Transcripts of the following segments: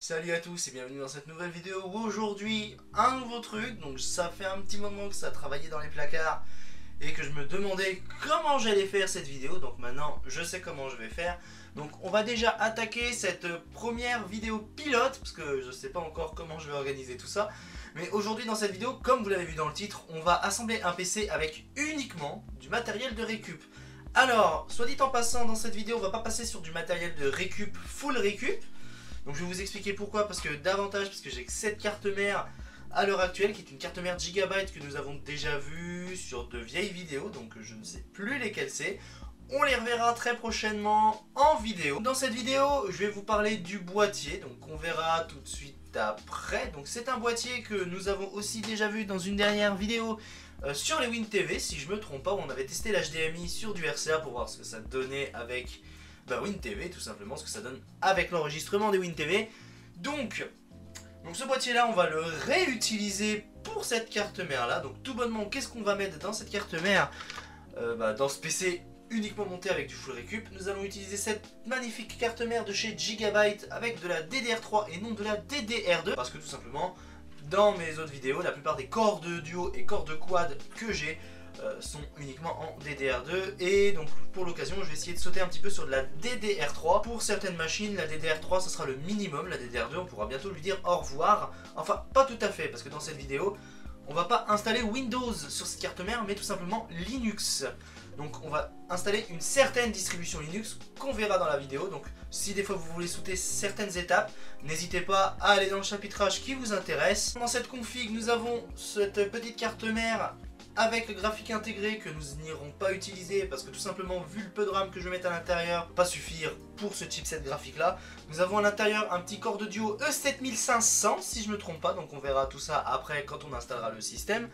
Salut à tous et bienvenue dans cette nouvelle vidéo où aujourd'hui un nouveau truc. Donc ça fait un petit moment que ça travaillait dans les placards et que je me demandais comment j'allais faire cette vidéo. Donc maintenant je sais comment je vais faire. Donc on va déjà attaquer cette première vidéo pilote parce que je sais pas encore comment je vais organiser tout ça. Mais aujourd'hui dans cette vidéo, comme vous l'avez vu dans le titre, on va assembler un PC avec uniquement du matériel de récup. Alors, soit dit en passant, dans cette vidéo on va pas passer sur du matériel de récup full récup. Donc je vais vous expliquer pourquoi, parce que j'ai que cette carte mère à l'heure actuelle, qui est une carte mère Gigabyte que nous avons déjà vue sur de vieilles vidéos, donc je ne sais plus lesquelles c'est. On les reverra très prochainement en vidéo. Dans cette vidéo, je vais vous parler du boîtier, donc on verra tout de suite après. Donc c'est un boîtier que nous avons aussi déjà vu dans une dernière vidéo sur les WinTV, si je me trompe pas, où on avait testé l'HDMI sur du RCA pour voir ce que ça donnait avec WinTV, tout simplement, ce que ça donne avec l'enregistrement des WinTV. Donc ce boîtier là, on va le réutiliser pour cette carte mère là. Donc tout bonnement, qu'est-ce qu'on va mettre dans cette carte mère, dans ce PC uniquement monté avec du full récup? Nous allons utiliser cette magnifique carte mère de chez Gigabyte avec de la DDR3 et non de la DDR2, parce que tout simplement dans mes autres vidéos, la plupart des corps de duo et corps de quad que j'ai sont uniquement en DDR2, et donc pour l'occasion je vais essayer de sauter un petit peu sur de la DDR3. Pour certaines machines, la DDR3 ça sera le minimum, la DDR2 on pourra bientôt lui dire au revoir. Enfin pas tout à fait, parce que dans cette vidéo on va pas installer Windows sur cette carte mère, mais tout simplement Linux. Donc on va installer une certaine distribution Linux qu'on verra dans la vidéo. Donc si des fois vous voulez sauter certaines étapes, n'hésitez pas à aller dans le chapitrage qui vous intéresse. Dans cette config, nous avons cette petite carte mère avec le graphique intégré que nous n'irons pas utiliser parce que tout simplement, vu le peu de RAM que je vais mettre à l'intérieur, pas suffire pour ce chipset graphique là. Nous avons à l'intérieur un petit corps de duo E7500 si je me trompe pas, donc on verra tout ça après quand on installera le système.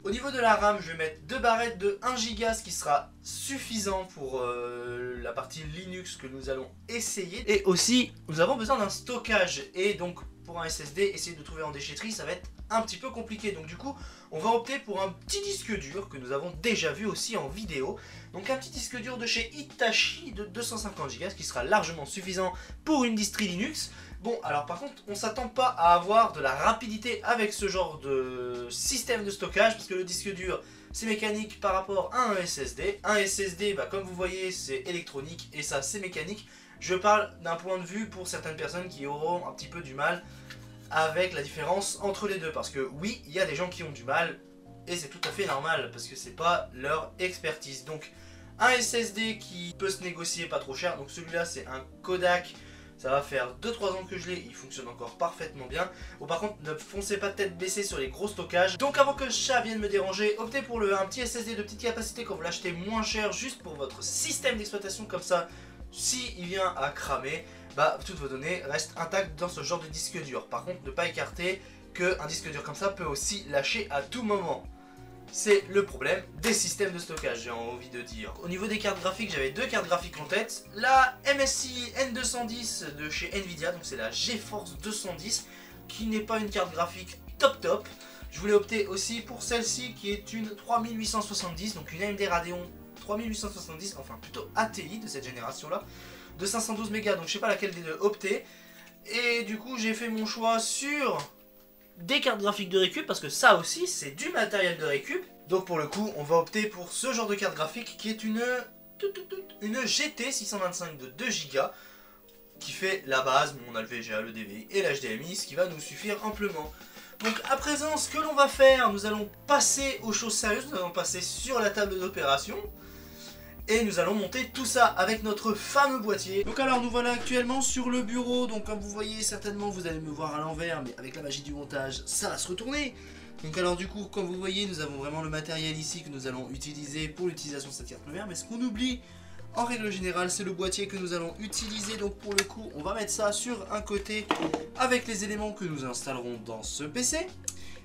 Au niveau de la RAM, je vais mettre deux barrettes de 1 Go, ce qui sera suffisant pour la partie Linux que nous allons essayer. Et aussi, nous avons besoin d'un stockage, et donc pour un SSD, essayer de trouver en déchetterie, ça va être un petit peu compliqué. Donc du coup, on va opter pour un petit disque dur que nous avons déjà vu aussi en vidéo. Donc un petit disque dur de chez Hitachi de 250 Go, ce qui sera largement suffisant pour une distri Linux. Bon, alors par contre, on s'attend pas à avoir de la rapidité avec ce genre de système de stockage, parce que le disque dur, c'est mécanique par rapport à un SSD. Un SSD, comme vous voyez, c'est électronique, et ça, c'est mécanique. Je parle d'un point de vue pour certaines personnes qui auront un petit peu du mal avec la différence entre les deux, parce que oui, il y a des gens qui ont du mal, et c'est tout à fait normal, parce que c'est pas leur expertise. Donc un SSD qui peut se négocier pas trop cher, donc celui-là c'est un Kodak, ça va faire 2-3 ans que je l'ai, il fonctionne encore parfaitement bien. Bon, par contre, ne foncez pas tête baissée sur les gros stockages. Donc avant que le chat vienne me déranger, optez pour un petit SSD de petite capacité quand vous l'achetez moins cher, juste pour votre système d'exploitation, comme ça, si il vient à cramer, toutes vos données restent intactes dans ce genre de disque dur. Par contre, ne pas écarter qu'un disque dur comme ça peut aussi lâcher à tout moment. C'est le problème des systèmes de stockage, j'ai envie de dire. Au niveau des cartes graphiques, j'avais deux cartes graphiques en tête. La MSI N210 de chez Nvidia, donc c'est la GeForce 210, qui n'est pas une carte graphique top. Je voulais opter aussi pour celle-ci qui est une 3870, donc une AMD Radeon 3870, enfin plutôt ATI de cette génération là, de 512 mégas, donc je sais pas laquelle des deux opter. Et du coup j'ai fait mon choix sur des cartes graphiques de récup, parce que ça aussi c'est du matériel de récup. Donc pour le coup on va opter pour ce genre de carte graphique qui est une GT 625 de 2 Go, qui fait la base, mais on a le VGA, le DVI et l'HDMI, ce qui va nous suffire amplement. Donc à présent, ce que l'on va faire, nous allons passer aux choses sérieuses, nous allons passer sur la table d'opération, et nous allons monter tout ça avec notre fameux boîtier. Donc alors nous voilà actuellement sur le bureau, donc comme vous voyez certainement vous allez me voir à l'envers, mais avec la magie du montage ça va se retourner. Donc alors du coup comme vous voyez nous avons vraiment le matériel ici que nous allons utiliser pour l'utilisation de cette carte mère, mais ce qu'on oublie en règle générale c'est le boîtier que nous allons utiliser. Donc pour le coup on va mettre ça sur un côté avec les éléments que nous installerons dans ce PC.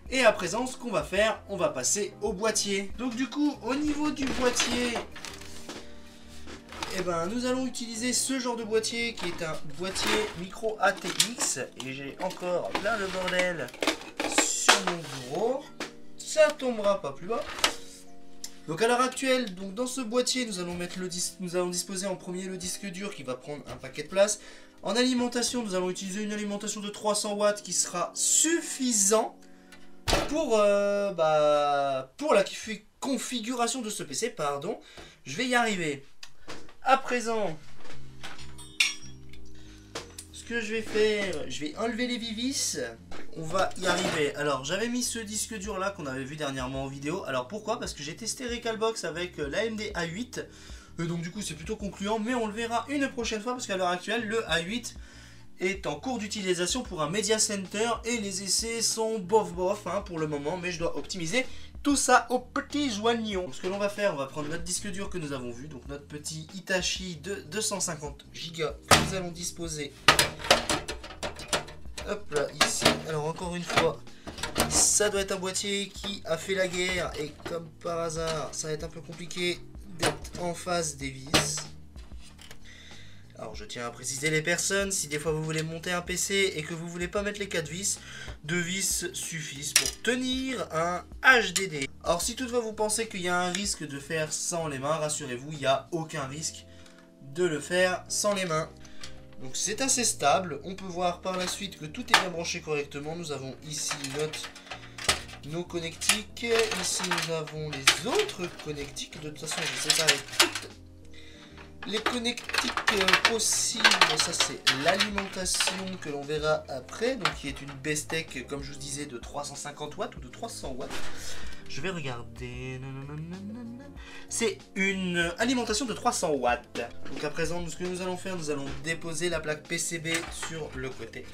Et à présent ce qu'on va faire, on va passer au boîtier. Donc du coup au niveau du boîtier, nous allons utiliser ce genre de boîtier qui est un boîtier micro ATX, et j'ai encore plein le bordel sur mon bureau, ça tombera pas plus bas. Donc à l'heure actuelle, donc dans ce boîtier nous allons disposer en premier le disque dur qui va prendre un paquet de place. En alimentation, nous allons utiliser une alimentation de 300 watts qui sera suffisant pour la configuration de ce PC. Pardon, je vais y arriver. À présent, ce que je vais faire, je vais enlever les vis. On va y arriver. Alors, j'avais mis ce disque dur là qu'on avait vu dernièrement en vidéo. Alors pourquoi? Parce que j'ai testé Recalbox avec l'AMD A8. Et donc du coup c'est plutôt concluant, mais on le verra une prochaine fois parce qu'à l'heure actuelle le A8 est en cours d'utilisation pour un Media Center et les essais sont bof hein, pour le moment, mais je dois optimiser tout ça aux petits oignons. Ce que l'on va faire, on va prendre notre disque dur que nous avons vu, donc notre petit Hitachi de 250 Go que nous allons disposer. Hop là, ici. Alors encore une fois, ça doit être un boîtier qui a fait la guerre et comme par hasard, ça va être un peu compliqué d'être en face des vis. Alors je tiens à préciser les personnes, si des fois vous voulez monter un PC et que vous voulez pas mettre les 4 vis, 2 vis suffisent pour tenir un HDD. Alors si toutefois vous pensez qu'il y a un risque de faire sans les mains, rassurez-vous, il n'y a aucun risque de le faire sans les mains. Donc c'est assez stable, on peut voir par la suite que tout est bien branché correctement. Nous avons ici nos connectiques, ici nous avons les autres connectiques. De toute façon j'ai séparé toutes les connectiques possibles. Ça c'est l'alimentation que l'on verra après, donc qui est une Bestec comme je vous disais de 350 watts ou de 300 watts. Je vais regarder. C'est une alimentation de 300 watts. Donc à présent, ce que nous allons faire, nous allons déposer la plaque PCB sur le côté.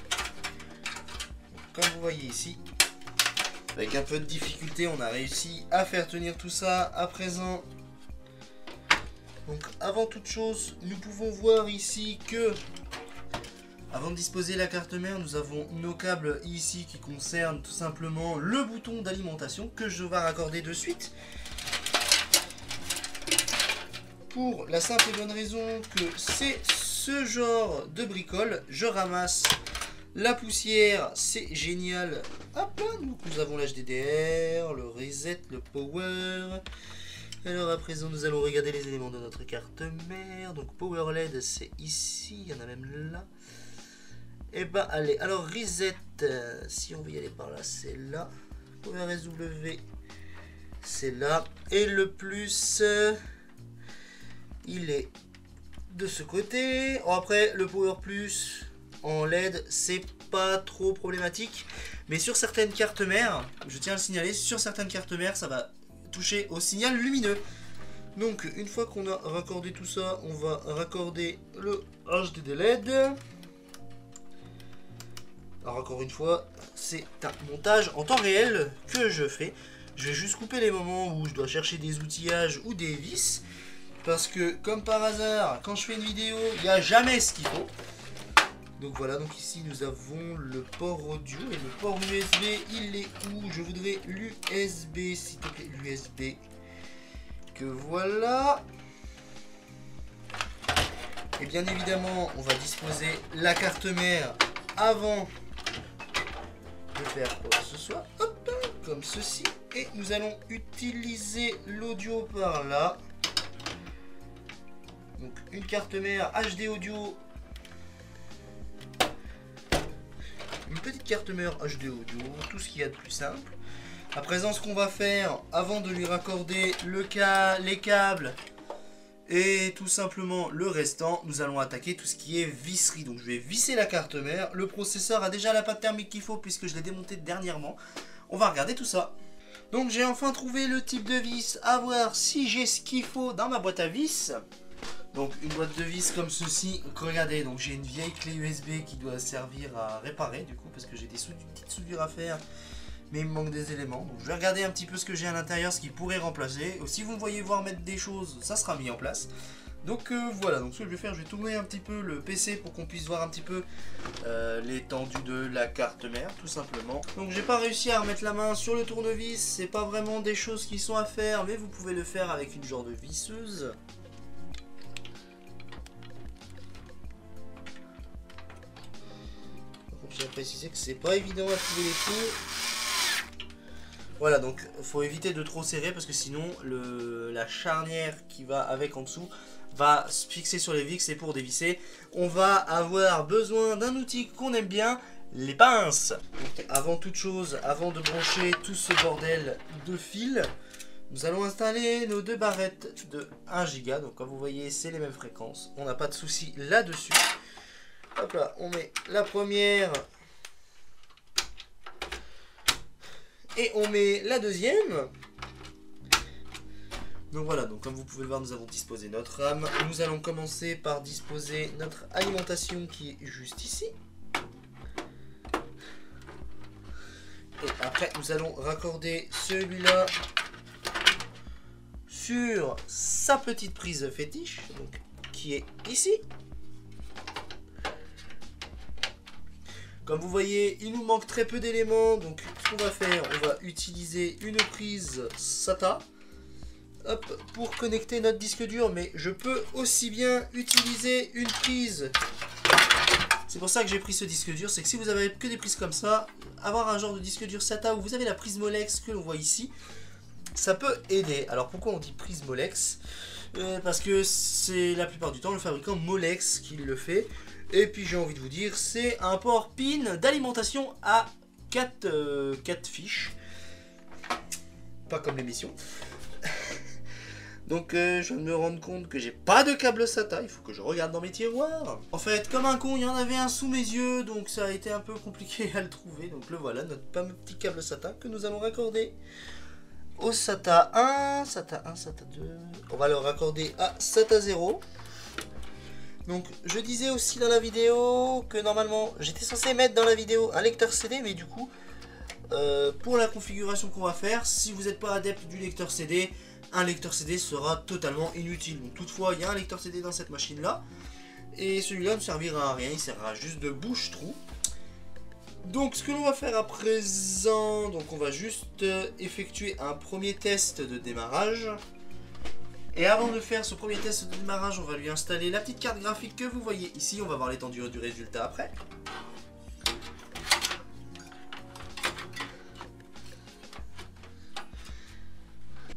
Comme vous voyez ici, avec un peu de difficulté, on a réussi à faire tenir tout ça. À présent, donc avant toute chose, nous pouvons voir ici que avant de disposer la carte mère, nous avons nos câbles ici qui concernent tout simplement le bouton d'alimentation que je vais raccorder de suite. Pour la simple et bonne raison que c'est ce genre de bricole. Je ramasse la poussière, c'est génial. Hop là, donc nous avons l'HDDR, le reset, le power. Alors à présent nous allons regarder les éléments de notre carte mère. Donc power LED c'est ici, il y en a même là. Et bah allez, alors reset, si on veut y aller par là, c'est là. Power SW, c'est là. Et le plus, il est de ce côté. Oh, après, le power plus en LED, c'est pas trop problématique. Mais sur certaines cartes mères, je tiens à le signaler, sur certaines cartes mères, ça va toucher au signal lumineux. Donc, une fois qu'on a raccordé tout ça, on va raccorder le HDD LED. Alors encore une fois, c'est un montage en temps réel que je fais. Je vais juste couper les moments où je dois chercher des outillages ou des vis. Parce que comme par hasard, quand je fais une vidéo, il n'y a jamais ce qu'il faut. Donc voilà, donc ici nous avons le port audio et le port USB. Il est où? Je voudrais l'USB, s'il te plaît, l'USB. Que voilà. Et bien évidemment, on va disposer la carte mère avant de faire quoi que ce soit, hop, comme ceci, et nous allons utiliser l'audio par là. Donc une carte mère HD audio, une petite carte mère HD audio, tout ce qu'il y a de plus simple. À présent, ce qu'on va faire avant de lui raccorder les câbles et tout simplement le restant, nous allons attaquer tout ce qui est visserie. Donc je vais visser la carte mère. Le processeur a déjà la pâte thermique qu'il faut puisque je l'ai démonté dernièrement. On va regarder tout ça. Donc j'ai enfin trouvé le type de vis, à voir si j'ai ce qu'il faut dans ma boîte à vis. Donc une boîte de vis comme ceci. Regardez, donc j'ai une vieille clé USB qui doit servir à réparer du coup parce que j'ai des petites soudures à faire. Mais il me manque des éléments, donc je vais regarder un petit peu ce que j'ai à l'intérieur, ce qui pourrait remplacer. Si vous me voyez voir mettre des choses, ça sera mis en place. Donc voilà, donc ce que je vais faire, je vais tourner un petit peu le PC pour qu'on puisse voir un petit peu l'étendue de la carte mère, tout simplement. Donc j'ai pas réussi à remettre la main sur le tournevis, c'est pas vraiment des choses qui sont à faire, mais vous pouvez le faire avec une genre de visseuse. J'ai précisé que c'est pas évident à trouver les trous. Voilà, donc il faut éviter de trop serrer parce que sinon la charnière qui va avec en dessous va se fixer sur les vis et pour dévisser, on va avoir besoin d'un outil qu'on aime bien, les pinces. Donc, avant toute chose, avant de brancher tout ce bordel de fil, nous allons installer nos deux barrettes de 1 Go. Donc comme vous voyez, c'est les mêmes fréquences. On n'a pas de souci là-dessus. Hop là, on met la première. Et on met la deuxième. Donc voilà, donc comme vous pouvez le voir, nous avons disposé notre rame. Nous allons commencer par disposer notre alimentation qui est juste ici. Et après, nous allons raccorder celui-là sur sa petite prise fétiche, donc, qui est ici. Comme vous voyez, il nous manque très peu d'éléments, donc ce qu'on va faire, on va utiliser une prise SATA pour connecter notre disque dur, mais je peux aussi bien utiliser une prise. C'est pour ça que j'ai pris ce disque dur, c'est que si vous avez que des prises comme ça, avoir un genre de disque dur SATA où vous avez la prise Molex que l'on voit ici, ça peut aider. Alors pourquoi on dit prise Molex? Parce que c'est la plupart du temps le fabricant Molex qui le fait. Et puis j'ai envie de vous dire, c'est un port PIN d'alimentation à 4 fiches. Pas comme l'émission. Donc je viens de me rendre compte que j'ai pas de câble SATA, il faut que je regarde dans mes tiroirs. En fait, comme un con, il y en avait un sous mes yeux, donc ça a été un peu compliqué à le trouver. Donc le voilà, notre petit câble SATA que nous allons raccorder au SATA 1, SATA 1, SATA 2. On va le raccorder à SATA 0. Donc je disais aussi dans la vidéo que normalement j'étais censé mettre dans la vidéo un lecteur CD, mais du coup pour la configuration qu'on va faire, si vous n'êtes pas adepte du lecteur CD, un lecteur CD sera totalement inutile. Donc toutefois il y a un lecteur CD dans cette machine là, et celui-là ne servira à rien, il servira juste de bouche-trou. Donc ce que l'on va faire à présent, donc on va juste effectuer un premier test de démarrage. Et avant de faire ce premier test de démarrage, on va lui installer la petite carte graphique que vous voyez ici. On va voir l'étendue du résultat après.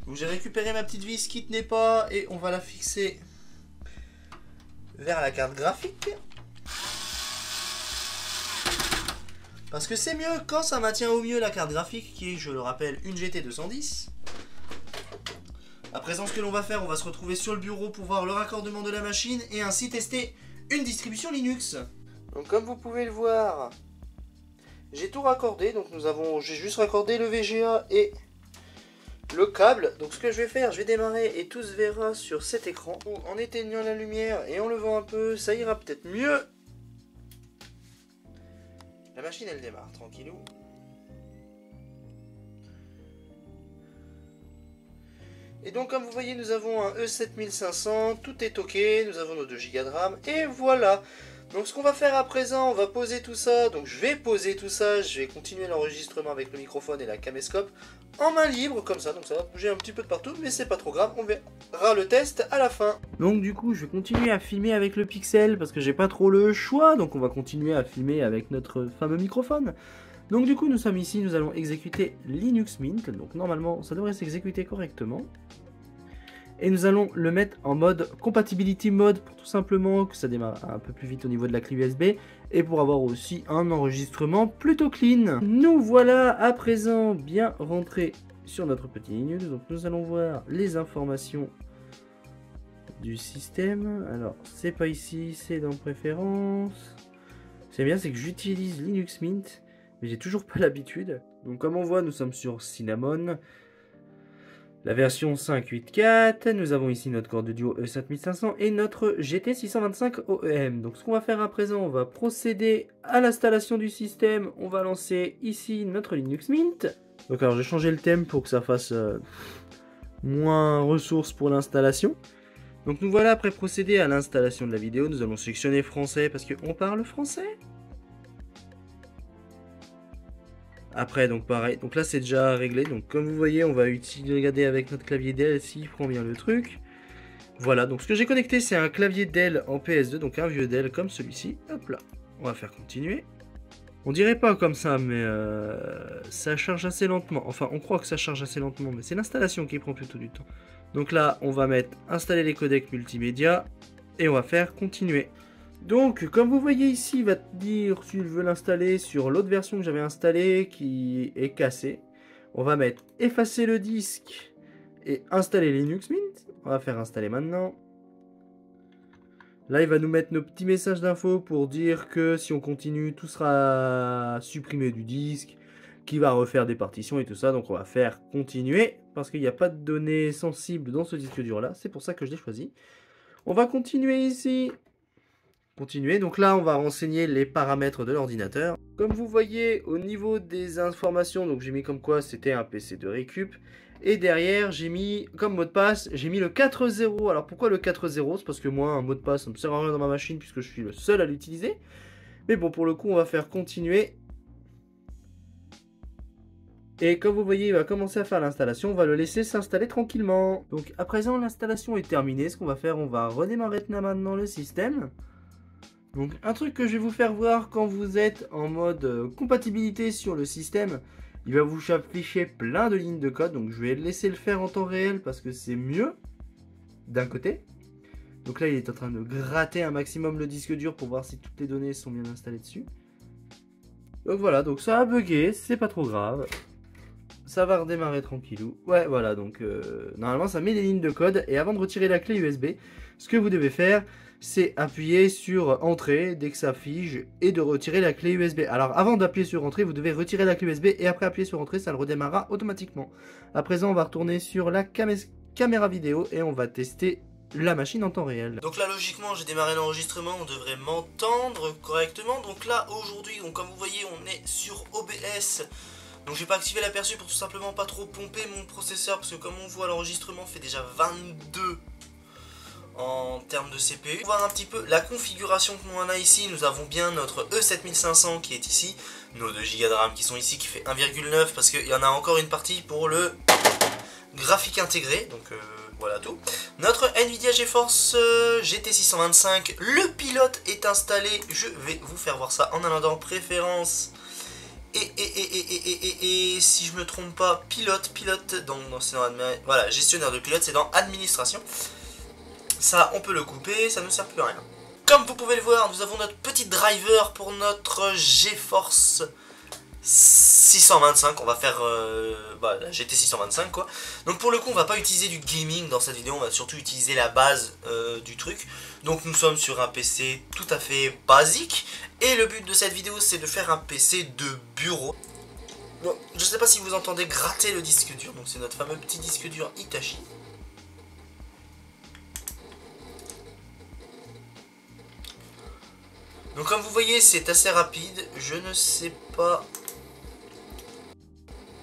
Donc j'ai récupéré ma petite vis qui tenait pas et on va la fixer vers la carte graphique. Parce que c'est mieux quand ça maintient au mieux la carte graphique qui est, je le rappelle, une GT210. À présent, ce que l'on va faire, on va se retrouver sur le bureau pour voir le raccordement de la machine et ainsi tester une distribution Linux. Donc comme vous pouvez le voir, j'ai tout raccordé. Donc j'ai juste raccordé le VGA et le câble. Donc ce que je vais faire, je vais démarrer et tout se verra sur cet écran. En éteignant la lumière et en levant un peu, ça ira peut-être mieux. La machine elle démarre, tranquillou. Et donc comme vous voyez, nous avons un E7500, tout est ok, nous avons nos 2 Go de RAM, et voilà. Donc ce qu'on va faire à présent, on va poser tout ça, donc je vais poser tout ça, je vais continuer l'enregistrement avec le microphone et la caméscope en main libre, comme ça, donc ça va bouger un petit peu de partout, mais c'est pas trop grave, on verra le test à la fin. Donc du coup, je vais continuer à filmer avec le Pixel, parce que j'ai pas trop le choix, donc on va continuer à filmer avec notre fameux microphone. Donc du coup, nous sommes ici, nous allons exécuter Linux Mint, donc normalement, ça devrait s'exécuter correctement. Et nous allons le mettre en mode Compatibility Mode pour tout simplement que ça démarre un peu plus vite au niveau de la clé USB et pour avoir aussi un enregistrement plutôt clean. Nous voilà à présent bien rentrés sur notre petit Linux. Donc nous allons voir les informations du système. Alors c'est pas ici, c'est dans Préférences. C'est bien, c'est que j'utilise Linux Mint, mais j'ai toujours pas l'habitude. Donc comme on voit, nous sommes sur Cinnamon. La version 5.8.4, nous avons ici notre corde duo E7500 et notre GT625 OEM. Donc ce qu'on va faire à présent, on va procéder à l'installation du système. On va lancer ici notre Linux Mint. Donc alors j'ai changé le thème pour que ça fasse moins ressources pour l'installation. Donc nous voilà après procéder à l'installation de la vidéo. Nous allons sélectionner français parce qu'on parle français. Après donc pareil, donc là c'est déjà réglé, donc comme vous voyez on va regarder avec notre clavier Dell s'il prend bien le truc. Voilà, donc ce que j'ai connecté c'est un clavier Dell en PS2, donc un vieux Dell comme celui-ci, hop là, on va faire continuer. On dirait pas comme ça, mais ça charge assez lentement. Enfin, on croit que ça charge assez lentement, mais c'est l'installation qui prend plutôt du temps. Donc là, on va mettre installer les codecs multimédia et on va faire continuer. Donc, comme vous voyez ici, il va te dire si je veux l'installer sur l'autre version que j'avais installée qui est cassée. On va mettre effacer le disque et installer Linux Mint. On va faire installer maintenant. Là, il va nous mettre nos petits messages d'info pour dire que si on continue, tout sera supprimé du disque, qui va refaire des partitions et tout ça. Donc, on va faire continuer parce qu'il n'y a pas de données sensibles dans ce disque dur là. C'est pour ça que je l'ai choisi. On va continuer ici. Continuer. Donc là, on va renseigner les paramètres de l'ordinateur. Comme vous voyez, au niveau des informations, donc j'ai mis comme quoi c'était un PC de récup. Et derrière, j'ai mis comme mot de passe, j'ai mis le 4.0. Alors pourquoi le 4.0? C'est parce que moi, un mot de passe, ça ne me sert à rien dans ma machine puisque je suis le seul à l'utiliser. Mais bon, pour le coup, on va faire continuer. Et comme vous voyez, il va commencer à faire l'installation. On va le laisser s'installer tranquillement. Donc à présent, l'installation est terminée. Ce qu'on va faire, on va redémarrer maintenant le système. Donc un truc que je vais vous faire voir quand vous êtes en mode compatibilité sur le système. Il va vous afficher plein de lignes de code, donc je vais laisser le faire en temps réel parce que c'est mieux d'un côté. Donc là, il est en train de gratter un maximum le disque dur pour voir si toutes les données sont bien installées dessus. Donc voilà, donc ça a bugué, c'est pas trop grave. Ça va redémarrer tranquillou. Ouais, voilà, donc normalement ça met des lignes de code. Et avant de retirer la clé USB, ce que vous devez faire, c'est appuyer sur entrée dès que ça affiche et de retirer la clé USB. Alors avant d'appuyer sur entrée, vous devez retirer la clé USB et après appuyer sur entrée, ça le redémarrera automatiquement. À présent, on va retourner sur la caméra vidéo et on va tester la machine en temps réel. Donc là, logiquement, j'ai démarré l'enregistrement, on devrait m'entendre correctement. Donc là, aujourd'hui, comme vous voyez, on est sur OBS. Donc j'ai pas activé l'aperçu pour tout simplement pas trop pomper mon processeur parce que comme on voit, l'enregistrement fait déjà 22 en termes de CPU. Pour voir un petit peu la configuration que l'on a ici, nous avons bien notre E7500 qui est ici, nos 2 Go de RAM qui sont ici qui fait 1,9 parce qu'il y en a encore une partie pour le graphique intégré, donc voilà tout. Notre Nvidia GeForce GT 625, le pilote est installé, je vais vous faire voir ça en allant dans préférences. Et si je me trompe pas, pilote, donc c'est dans voilà, gestionnaire de pilote, c'est dans administration. Ça, on peut le couper, ça ne sert plus à rien. Comme vous pouvez le voir, nous avons notre petit driver pour notre GeForce 625. On va faire la GT 625 quoi. Donc pour le coup, on va pas utiliser du gaming dans cette vidéo, on va surtout utiliser la base du truc. Donc nous sommes sur un PC tout à fait basique. Et le but de cette vidéo, c'est de faire un PC de bureau. Bon, je sais pas si vous entendez gratter le disque dur. Donc c'est notre fameux petit disque dur Hitachi. Donc comme vous voyez, c'est assez rapide. Je ne sais pas.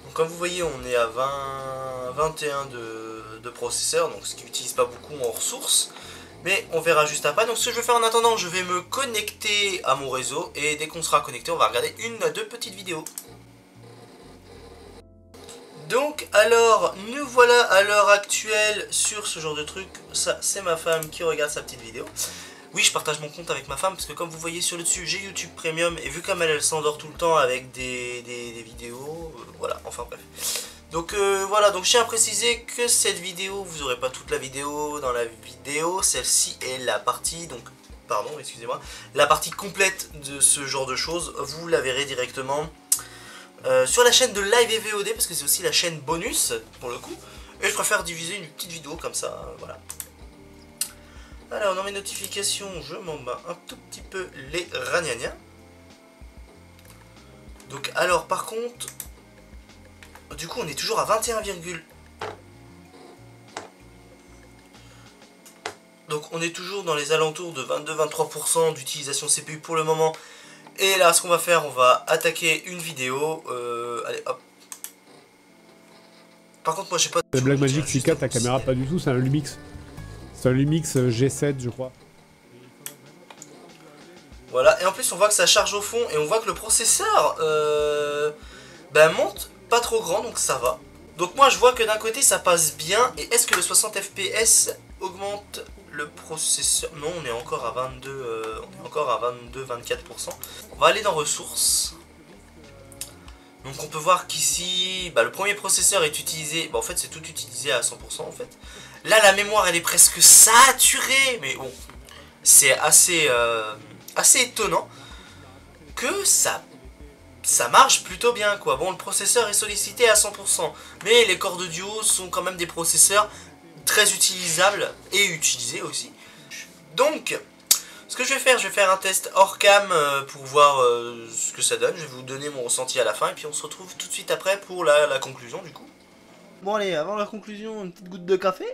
Donc comme vous voyez, on est à 21 de processeur. Donc ce qui n'utilise pas beaucoup en ressources. Mais on verra juste après. Donc ce que je vais faire en attendant, je vais me connecter à mon réseau. Et dès qu'on sera connecté, on va regarder une ou deux petites vidéos. Donc alors, nous voilà à l'heure actuelle sur ce genre de truc. Ça, c'est ma femme qui regarde sa petite vidéo. Oui, je partage mon compte avec ma femme parce que comme vous voyez sur le dessus, j'ai YouTube Premium. Et vu comme elle s'endort tout le temps avec des vidéos, voilà, enfin bref. Donc voilà, donc je tiens à préciser que cette vidéo, vous n'aurez pas toute la vidéo dans la vidéo. Celle-ci est la partie, donc, pardon, excusez-moi, la partie complète de ce genre de choses. Vous la verrez directement sur la chaîne de Live et VOD parce que c'est aussi la chaîne bonus pour le coup. Et je préfère diviser une petite vidéo comme ça, voilà. Alors dans mes notifications, je m'en bats un tout petit peu les ragnagnas. Donc alors par contre, du coup on est toujours à 21, donc on est toujours dans les alentours de 22-23% d'utilisation CPU pour le moment. Et là ce qu'on va faire, on va attaquer une vidéo. Allez hop. Par contre moi j'ai pas... Blackmagic C4, ta caméra pas du tout, c'est un Lumix. C'est un Lumix G7 je crois. Voilà, et en plus on voit que ça charge au fond et on voit que le processeur monte pas trop grand, donc ça va. Donc moi je vois que d'un côté ça passe bien. Et est-ce que le 60 fps augmente le processeur? Non, on est encore à 22, 24%. On va aller dans ressources. Donc on peut voir qu'ici, le premier processeur est utilisé, en fait c'est tout utilisé à 100% en fait. Là la mémoire elle est presque saturée, mais bon, c'est assez étonnant que ça marche plutôt bien quoi. Bon, le processeur est sollicité à 100%, mais les corps de duo sont quand même des processeurs très utilisables et utilisés aussi. Donc, ce que je vais faire un test hors cam pour voir ce que ça donne. Je vais vous donner mon ressenti à la fin et puis on se retrouve tout de suite après pour la conclusion du coup. Bon allez, avant la conclusion, une petite goutte de café.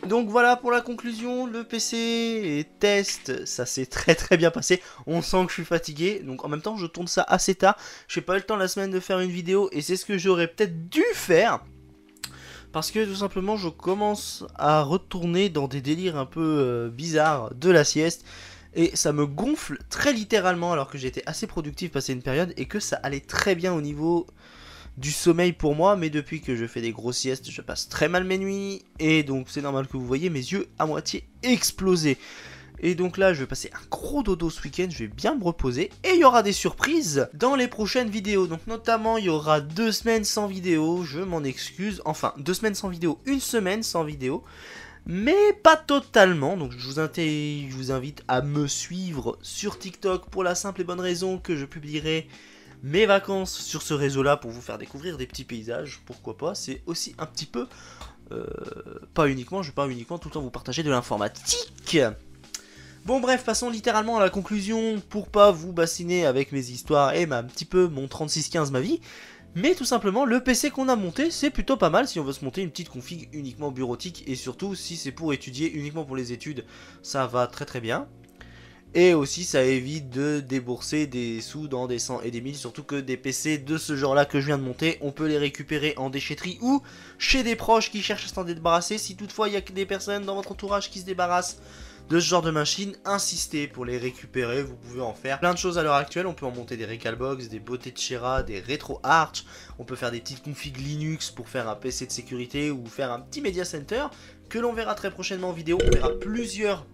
Donc voilà pour la conclusion, le PC et test, ça s'est très bien passé. On sent que je suis fatigué, donc en même temps je tourne ça assez tard. J'ai pas eu le temps la semaine de faire une vidéo et c'est ce que j'aurais peut-être dû faire. Parce que tout simplement je commence à retourner dans des délires un peu bizarres de la sieste. Et ça me gonfle très littéralement alors que j'étais assez productif passé une période et que ça allait très bien au niveau du sommeil pour moi, mais depuis que je fais des grosses siestes, je passe très mal mes nuits, et donc c'est normal que vous voyez mes yeux à moitié explosés. Et donc là, je vais passer un gros dodo ce week-end, je vais bien me reposer, et il y aura des surprises dans les prochaines vidéos. Donc notamment, il y aura 2 semaines sans vidéo, je m'en excuse, enfin 2 semaines sans vidéo, 1 semaine sans vidéo, mais pas totalement. Donc je vous invite à me suivre sur TikTok pour la simple et bonne raison que je publierai mes vacances sur ce réseau là pour vous faire découvrir des petits paysages, pourquoi pas. C'est aussi un petit peu je vais pas uniquement tout le temps vous partager de l'informatique. Bon bref, passons littéralement à la conclusion pour pas vous bassiner avec mes histoires et un petit peu mon 3615 ma vie. Mais tout simplement le PC qu'on a monté c'est plutôt pas mal si on veut se monter une petite config uniquement bureautique, et surtout si c'est pour étudier, uniquement pour les études, ça va très bien. Et aussi ça évite de débourser des sous dans des 100 et des 1000, surtout que des PC de ce genre là que je viens de monter, on peut les récupérer en déchetterie ou chez des proches qui cherchent à s'en débarrasser. Si toutefois il y a que des personnes dans votre entourage qui se débarrassent de ce genre de machine, insistez pour les récupérer, vous pouvez en faire plein de choses à l'heure actuelle. On peut en monter des Recalbox, des Bottechera, des RetroArch, on peut faire des petites configs Linux pour faire un PC de sécurité ou faire un petit Media Center que l'on verra très prochainement en vidéo. On verra plusieurs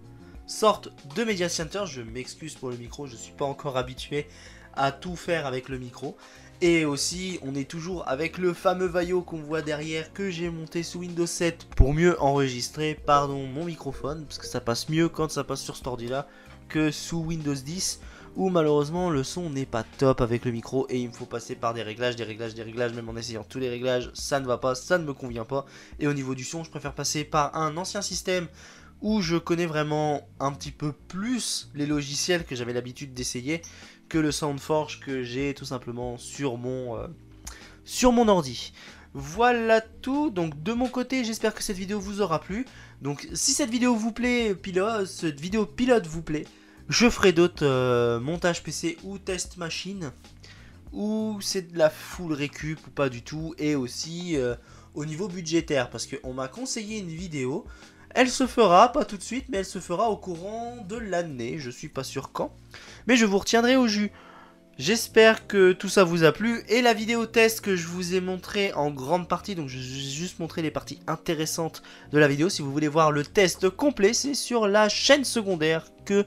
sorte de Media Center. Je m'excuse pour le micro, je suis pas encore habitué à tout faire avec le micro. Et aussi on est toujours avec le fameux Vaio qu'on voit derrière, que j'ai monté sous Windows 7 pour mieux enregistrer mon microphone, parce que ça passe mieux quand ça passe sur cet ordi là que sous Windows 10 où malheureusement le son n'est pas top avec le micro et il me faut passer par des réglages, même en essayant tous les réglages ça ne va pas, ça ne me convient pas. Et au niveau du son je préfère passer par un ancien système où je connais vraiment un petit peu plus les logiciels que j'avais l'habitude d'essayer que le SoundForge que j'ai tout simplement sur mon ordi. Voilà tout, donc de mon côté j'espère que cette vidéo vous aura plu. Donc si cette vidéo vous plaît, pilote vous plaît, je ferai d'autres montages PC ou test machine, ou c'est de la full récup ou pas du tout, et aussi au niveau budgétaire, parce qu'on m'a conseillé une vidéo. Elle se fera, pas tout de suite, mais elle se fera au courant de l'année, je suis pas sûr quand. Mais je vous retiendrai au jus. J'espère que tout ça vous a plu. Et la vidéo test que je vous ai montré en grande partie, donc je vais juste montrer les parties intéressantes de la vidéo. Si vous voulez voir le test complet, c'est sur la chaîne secondaire que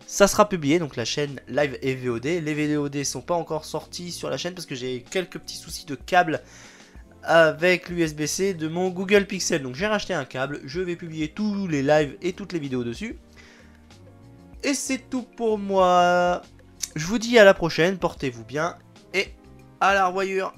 ça sera publié. Donc la chaîne live et VOD. Les VOD sont pas encore sortis sur la chaîne parce que j'ai quelques petits soucis de câble avec l'USB-C de mon Google Pixel. Donc j'ai racheté un câble, je vais publier tous les lives et toutes les vidéos dessus. Et c'est tout pour moi. Je vous dis à la prochaine, portez-vous bien et à la revoyure.